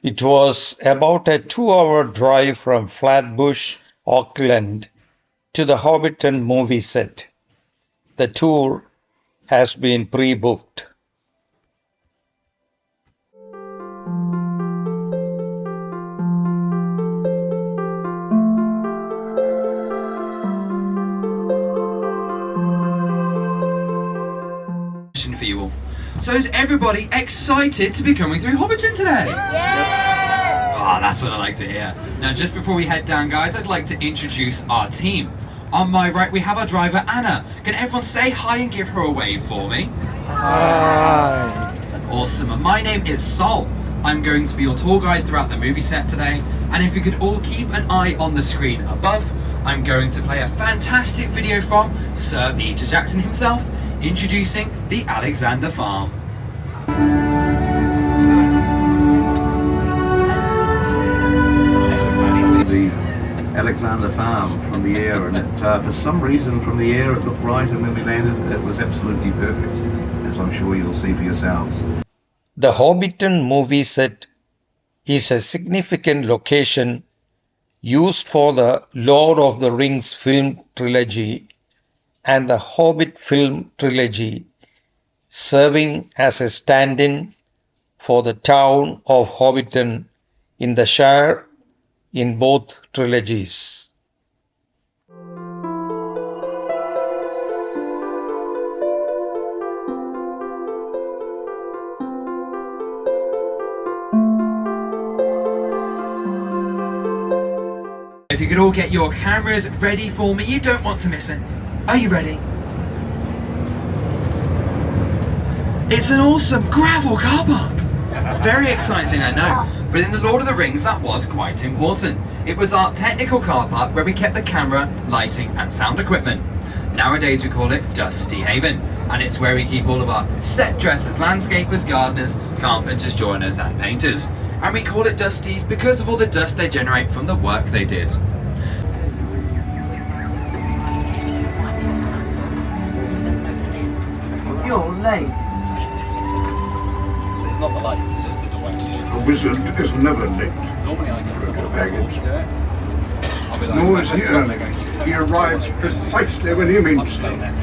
It was about a 2-hour drive from Flatbush, Auckland to the Hobbiton movie set. The tour has been pre-booked. For you all. So is everybody excited to be coming through Hobbiton today? Yes! Oh, that's what I like to hear. Now just before we head down guys, I'd like to introduce our team. On my right we have our driver Anna. Can everyone say hi and give her a wave for me? Hi! Awesome. And my name is Sol. I'm going to be your tour guide throughout the movie set today, and if you could all keep an eye on the screen above, I'm going to play a fantastic video from Sir Peter Jackson himself, introducing the Alexander Farm. The Alexander Farm from the air, and for some reason from the air it looked right, and when we landed it was absolutely perfect, as I'm sure you'll see for yourselves. The Hobbiton movie set is a significant location used for the Lord of the Rings film trilogy and the Hobbit film trilogy, serving as a stand-in for the town of Hobbiton in the Shire in both trilogies. If you could all get your cameras ready for me, you don't want to miss it. Are you ready? It's an awesome gravel car park. Very exciting, I know. But in the Lord of the Rings, that was quite important. It was our technical car park where we kept the camera, lighting and sound equipment. Nowadays we call it Dusty Haven, and it's where we keep all of our set dressers, landscapers, gardeners, carpenters, joiners and painters. And we call it Dusties because of all the dust they generate from the work they did. You're late. It's not the lights, it's just the direction. A wizard is never late. Normally I get someone else to do it. I'll be like, Nor so is let's he not early. make it. He arrives precisely when he means I'll just to. go there.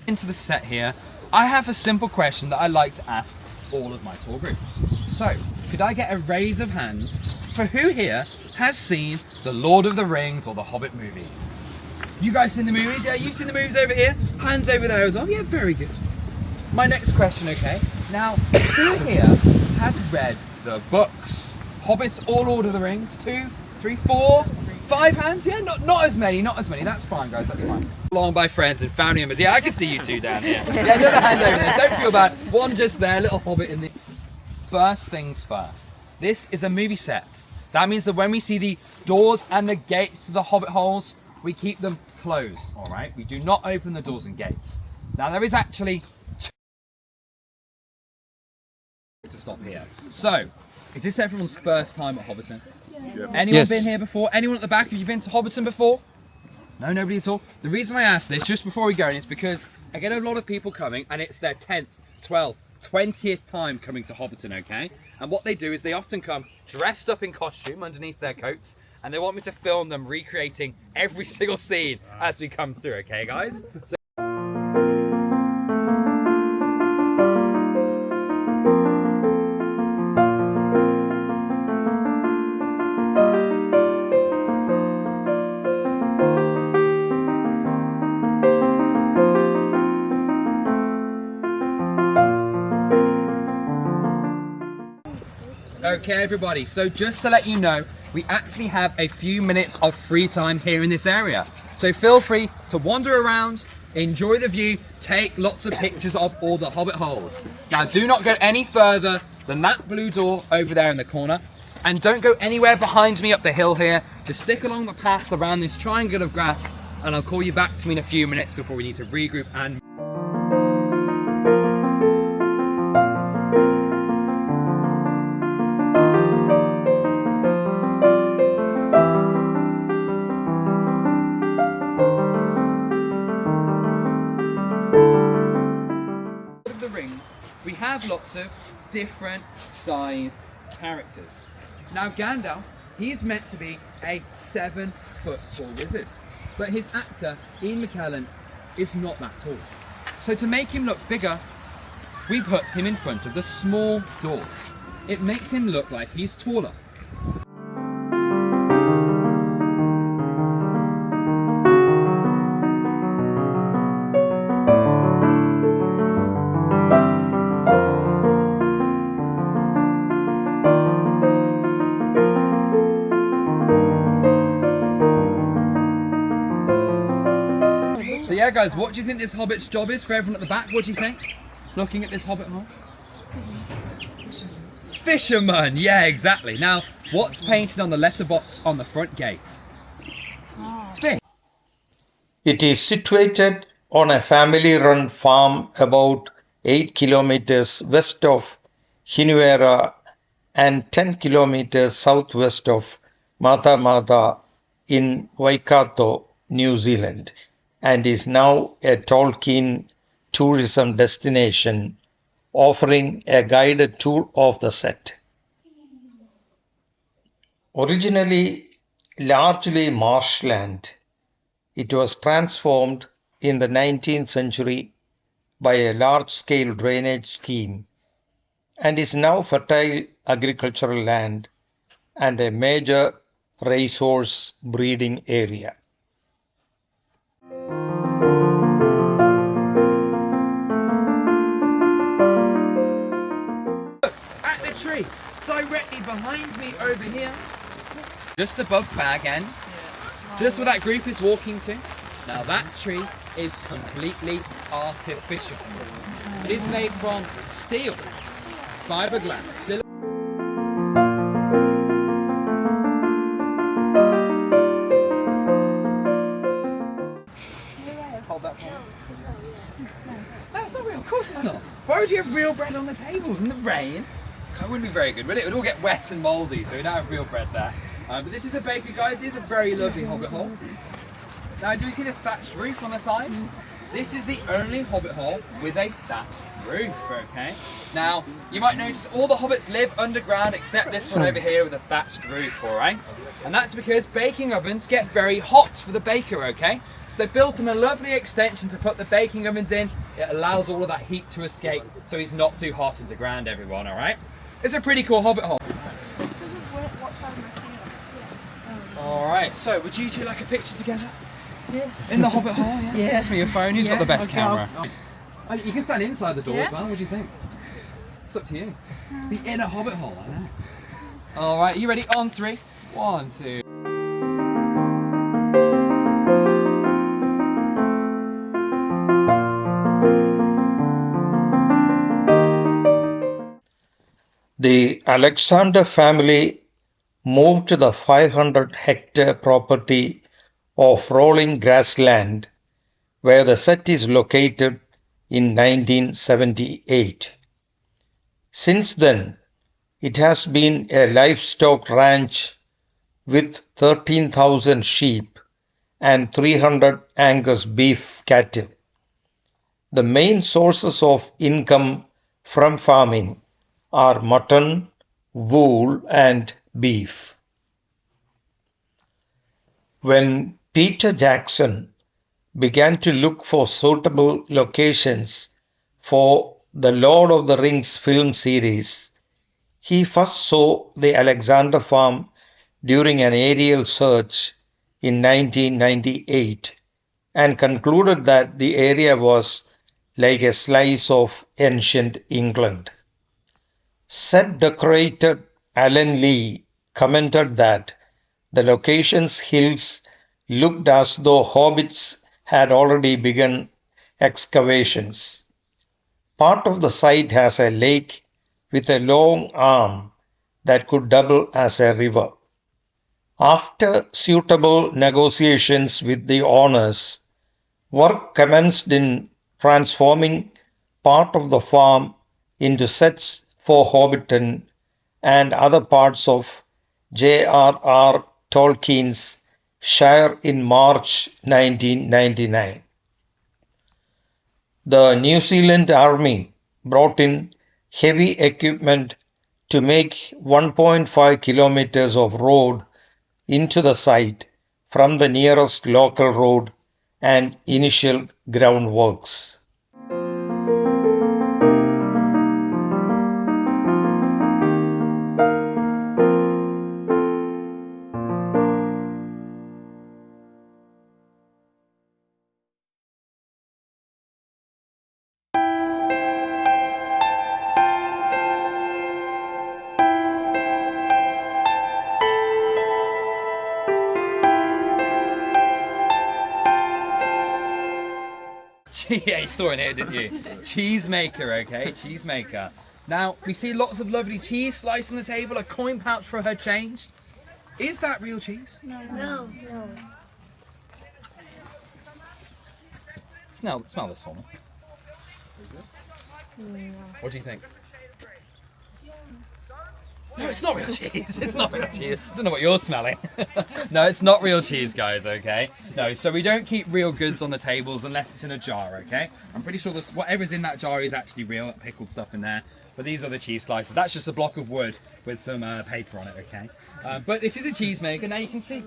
Into the set here, I have a simple question that I like to ask all of my tour groups. So, could I get a raise of hands for who here has seen the Lord of the Rings or the Hobbit movies? You guys seen the movies? Yeah, you've seen the movies over here? Hands over there as well? Yeah, very good. My next question, okay? Now, who here has read the books? Hobbits or Lord of the Rings? 2, 3, 4, 5 hands? Yeah, not as many, That's fine, guys, that's fine. Along by friends and family members. Yeah, I can see you two down here. Yeah, another hand over there. Don't feel bad. One just there, little Hobbit in the... First things first. This is a movie set. That means that when we see the doors and the gates to the Hobbit holes, we keep them closed, all right? We do not open the doors and gates. Now, there is actually to stop here. So, is this everyone's first time at Hobbiton? Yeah. Anyone Yes. been here before? Anyone at the back? Have you been to Hobbiton before? No, nobody at all. The reason I ask this, just before we go, is because I get a lot of people coming and it's their 10th, 12th, 20th time coming to Hobbiton, okay? And what they do is they often come dressed up in costume underneath their coats, and they want me to film them recreating every single scene as we come through, okay guys? So okay everybody, so just to let you know, we actually have a few minutes of free time here in this area. So feel free to wander around, enjoy the view, take lots of pictures of all the Hobbit holes. Now do not go any further than that blue door over there in the corner, and don't go anywhere behind me up the hill here. Just stick along the paths around this triangle of grass, and I'll call you back to me in a few minutes before we need to regroup and... different sized characters. Now Gandalf, he's meant to be a 7-foot tall wizard, but his actor, Ian McKellen, is not that tall. So to make him look bigger, we put him in front of the small doors. It makes him look like he's taller. So yeah guys, what do you think this Hobbit's job is for everyone at the back? What do you think? Looking at this Hobbit hole? Fisherman! Yeah, exactly. Now, what's painted on the letterbox on the front gate? Fish. It is situated on a family-run farm about 8 kilometers west of Hinuera and 10 kilometers southwest of Mata Mata in Waikato, New Zealand, and is now a Tolkien tourism destination, offering a guided tour of the set. Originally largely marshland, it was transformed in the 19th century by a large-scale drainage scheme and is now fertile agricultural land and a major racehorse breeding area. At the tree, directly behind me over here, just above Bag End, just where that group is walking to. Now that tree is completely artificial. It is made from steel, fiberglass, hold that for me. That's not real, of course it's not. Why would you have real bread on the tables in the rain? It wouldn't be very good, would it? It would all get wet and mouldy, so we don't have real bread there. But this is a bakery, guys. It is a very lovely Hobbit hole. Now, do you see this thatched roof on the side? This is the only Hobbit hole with a thatched roof, okay? Now, you might notice all the Hobbits live underground except this one over here with a thatched roof, alright? And that's because baking ovens get very hot for the baker, okay? So they built him a lovely extension to put the baking ovens in. It allows all of that heat to escape so he's not too hot underground, everyone, alright? It's a pretty cool Hobbit hole. Alright, so would you two like a picture together? Yes. In the Hobbit hole, yeah? Yeah. Pass me your phone, who's got the best okay, camera? Oh, you can stand inside the door as Yeah. well, what do you think? It's up to you. The inner Hobbit hole, I know. Alright, you ready? On 3. 1, 2. The Alexander family moved to the 500-hectare property of rolling grassland where the set is located in 1978. Since then, it has been a livestock ranch with 13,000 sheep and 300 Angus beef cattle. The main sources of income from farming are mutton, wool and beef. When Peter Jackson began to look for suitable locations for the Lord of the Rings film series, he first saw the Alexander farm during an aerial search in 1998 and concluded that the area was like a slice of ancient England. Set decorator Alan Lee commented that the location's hills looked as though hobbits had already begun excavations. Part of the site has a lake with a long arm that could double as a river. After suitable negotiations with the owners, work commenced in transforming part of the farm into sets for Hobbiton and other parts of J.R.R. Tolkien's Shire in March 1999. The New Zealand Army brought in heavy equipment to make 1.5 kilometers of road into the site from the nearest local road and initial groundworks. Yeah, you saw it here, didn't you? Cheesemaker, okay? Cheesemaker. Now, we see lots of lovely cheese slice on the table, a coin pouch for her change. Is that real cheese? No. Smell this for me. What do you think? No, it's not real cheese. It's not real cheese. I don't know what you're smelling. No, it's not real cheese, guys, okay? No, so we don't keep real goods on the tables unless it's in a jar, okay? I'm pretty sure this, whatever's in that jar is actually real, that pickled stuff in there. But these are the cheese slices. That's just a block of wood with some paper on it, okay? But this is a cheesemaker. Now you can see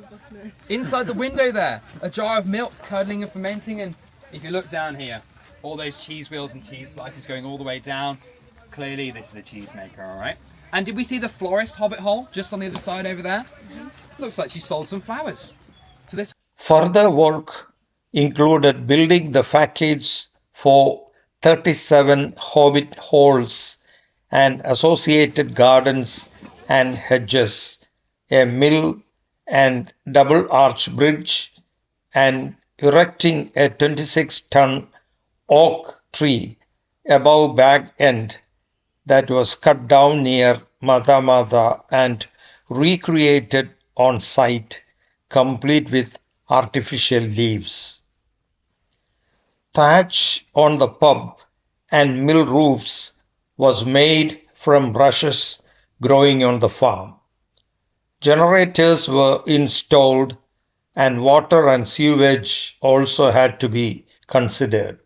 inside the window there, a jar of milk curdling and fermenting. And if you look down here, all those cheese wheels and cheese slices going all the way down. Clearly, this is a cheesemaker, all right? And did we see the florist Hobbit hole just on the other side over there? Looks like she sold some flowers to this. Further work included building the facades for 37 Hobbit holes and associated gardens and hedges, a mill and double arch bridge, and erecting a 26-ton oak tree above Bag End that was cut down near Matha and recreated on site, complete with artificial leaves. Thatch on the pub and mill roofs was made from rushes growing on the farm. Generators were installed and water and sewage also had to be considered.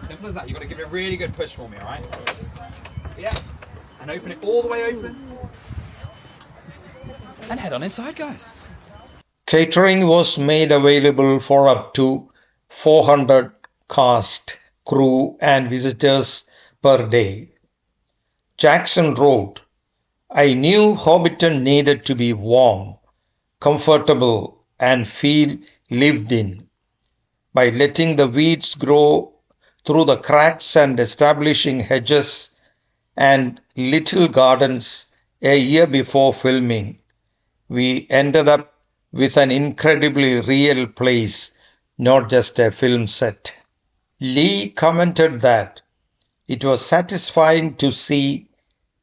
Simple as that. You've got to give it a really good push for me, all right? Yeah. And open it all the way open. And head on inside, guys. Catering was made available for up to 400 cast, crew and visitors per day. Jackson wrote, "I knew Hobbiton needed to be warm, comfortable and feel lived in. By letting the weeds grow through the cracks and establishing hedges and little gardens a year before filming, we ended up with an incredibly real place, not just a film set." Lee commented that it was satisfying to see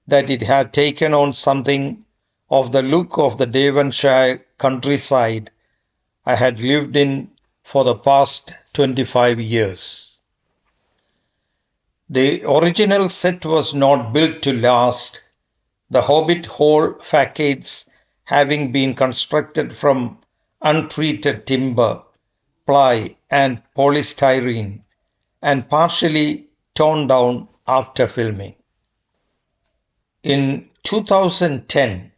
that it had taken on something of the look of the Devonshire countryside I had lived in for the past 25 years. The original set was not built to last, the Hobbit hole facades having been constructed from untreated timber, ply and polystyrene, and partially torn down after filming. In 2010,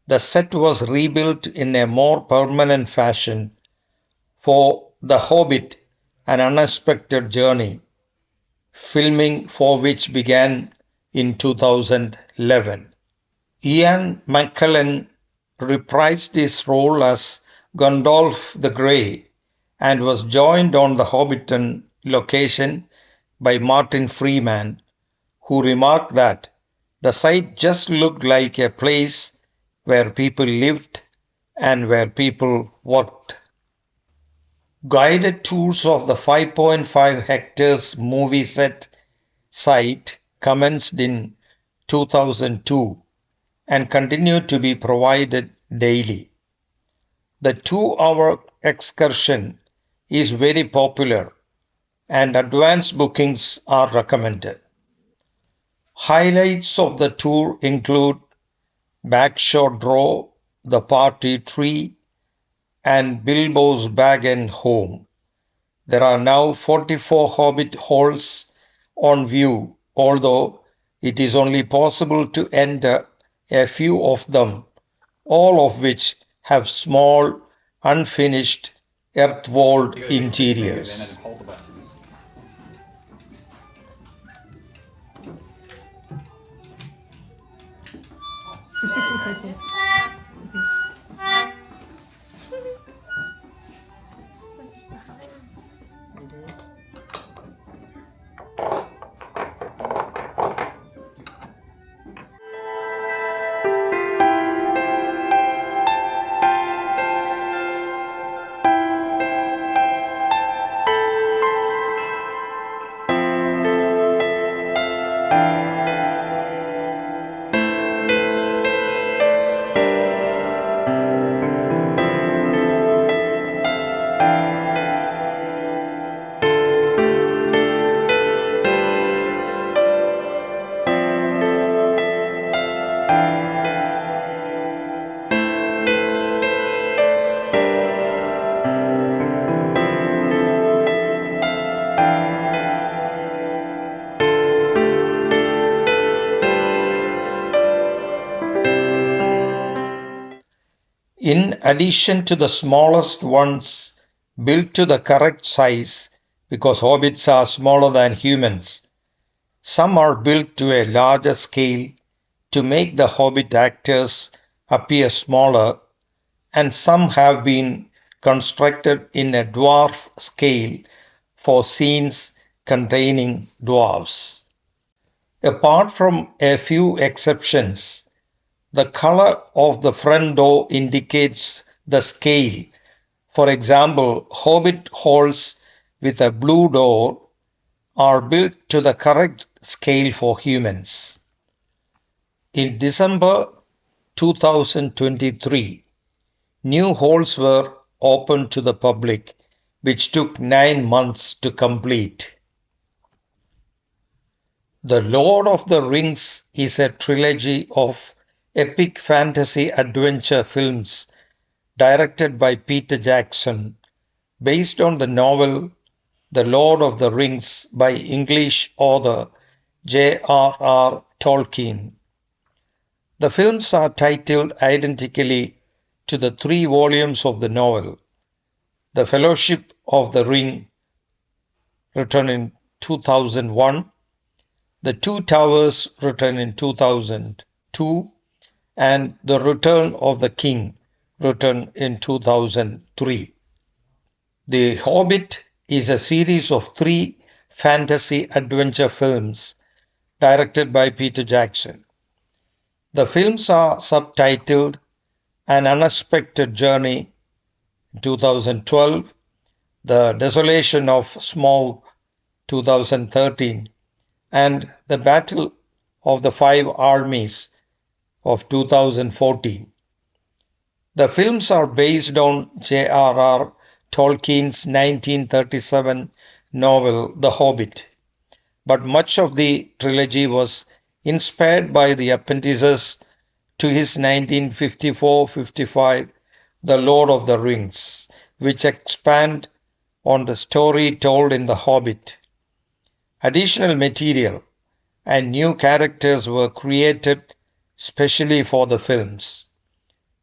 the set was rebuilt in a more permanent fashion for The Hobbit, An Unexpected Journey, filming for which began in 2011. Ian McKellen reprised his role as Gandalf the Grey and was joined on the Hobbiton location by Martin Freeman, who remarked that the site just looked like a place where people lived and where people worked. Guided tours of the 5.5 hectares movie set site commenced in 2002 and continue to be provided daily. The 2-hour excursion is very popular and advance bookings are recommended. Highlights of the tour include Backshot Draw, The Party Tree, and Bilbo's Bag and Home. There are now 44 Hobbit halls on view, although it is only possible to enter a few of them, all of which have small, unfinished, earth-walled interiors. Hold the buttons. In addition to the smallest ones built to the correct size, because hobbits are smaller than humans, some are built to a larger scale to make the hobbit actors appear smaller, and some have been constructed in a dwarf scale for scenes containing dwarfs. Apart from a few exceptions, the color of the front door indicates the scale. For example, hobbit halls with a blue door are built to the correct scale for humans. In December 2023, new halls were opened to the public, which took 9 months to complete. The Lord of the Rings is a trilogy of epic fantasy adventure films directed by Peter Jackson, based on the novel The Lord of the Rings by English author J.R.R. Tolkien. The films are titled identically to the 3 volumes of the novel: The Fellowship of the Ring, written in 2001, The Two Towers, written in 2002, and The Return of the King, written in 2003. The Hobbit is a series of 3 fantasy adventure films directed by Peter Jackson. The films are subtitled An Unexpected Journey in 2012, The Desolation of Smaug 2013, and The Battle of the Five Armies of 2014. The films are based on J.R.R. Tolkien's 1937 novel The Hobbit, but much of the trilogy was inspired by the appendices to his 1954-55 The Lord of the Rings, which expand on the story told in The Hobbit. Additional material and new characters were created specially for the films.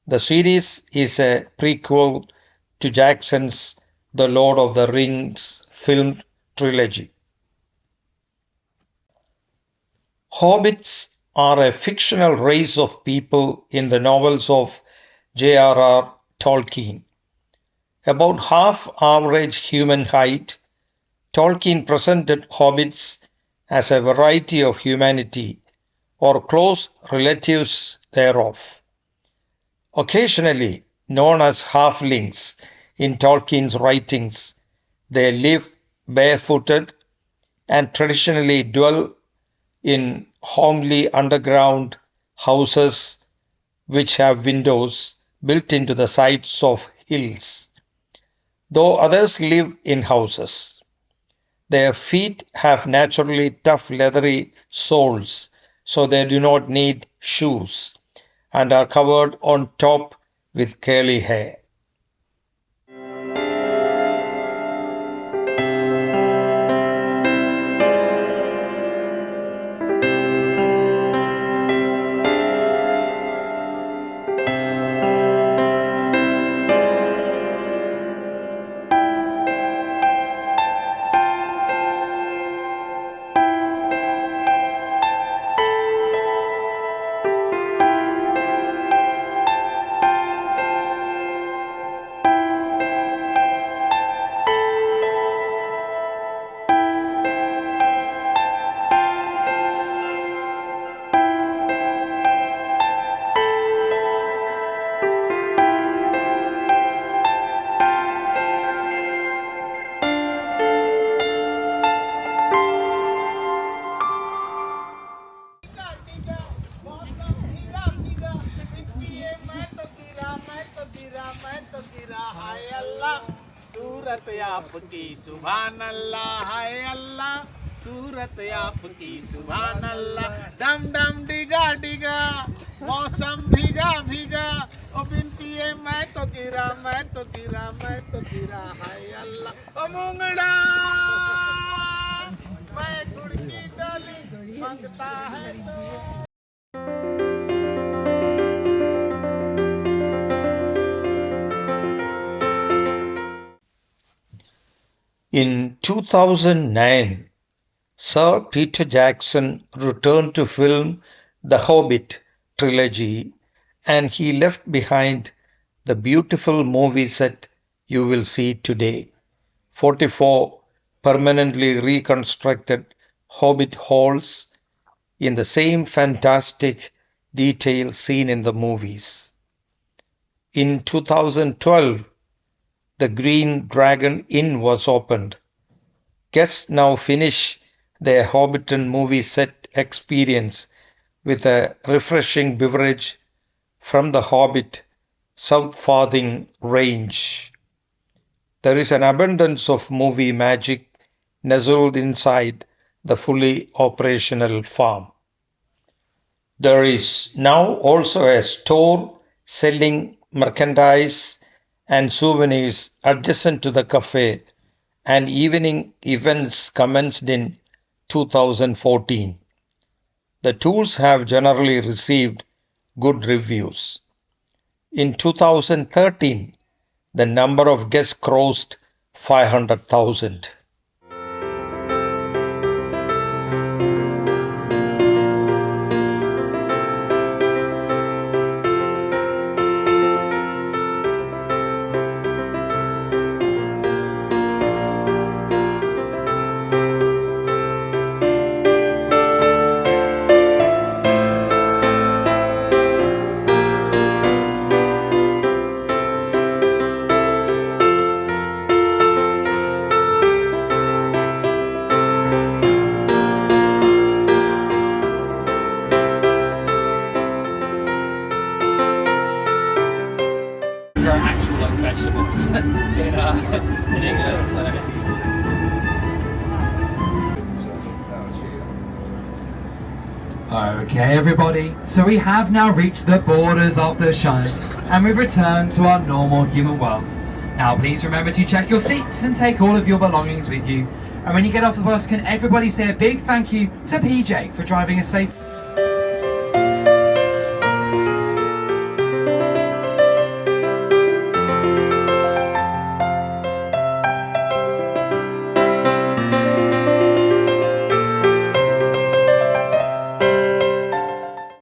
The series is a prequel to Jackson's The Lord of the Rings film trilogy. Hobbits are a fictional race of people in the novels of J.R.R. Tolkien. About half average human height, Tolkien presented hobbits as a variety of humanity or close relatives thereof. Occasionally known as halflings in Tolkien's writings, they live barefooted and traditionally dwell in homely underground houses which have windows built into the sides of hills, though others live in houses. Their feet have naturally tough leathery soles so they do not need shoes, and are covered on top with curly hair. सूरत आपकी सुभान अल्लाह हाय अल्लाह सूरत आपकी सुभान अल्लाह डम डम डिगा डिगा मौसम भीगा भीगा ओ बिनतीए मैं तो गिरा मैं तो गिरा मैं तो गिरा हाय अल्लाह ओ मुंगड़ा मैं गुड़ की डाली मांगता है तो In 2009, Sir Peter Jackson returned to film the Hobbit trilogy, and he left behind the beautiful movie set you will see today. 44 permanently reconstructed Hobbit halls in the same fantastic detail seen in the movies. In 2012, the Green Dragon Inn was opened. Guests now finish their Hobbiton movie set experience with a refreshing beverage from the Hobbit South Farthing range. There is an abundance of movie magic nestled inside the fully operational farm. There is now also a store selling merchandise and souvenirs adjacent to the cafe, and evening events commenced in 2014. The tours have generally received good reviews. In 2013, the number of guests crossed 500,000. Actual like vegetables in England. So. Okay everybody, so we have now reached the borders of the show and we've returned to our normal human world. Now please remember to check your seats and take all of your belongings with you. And when you get off the bus, can everybody say a big thank you to PJ for driving us safe?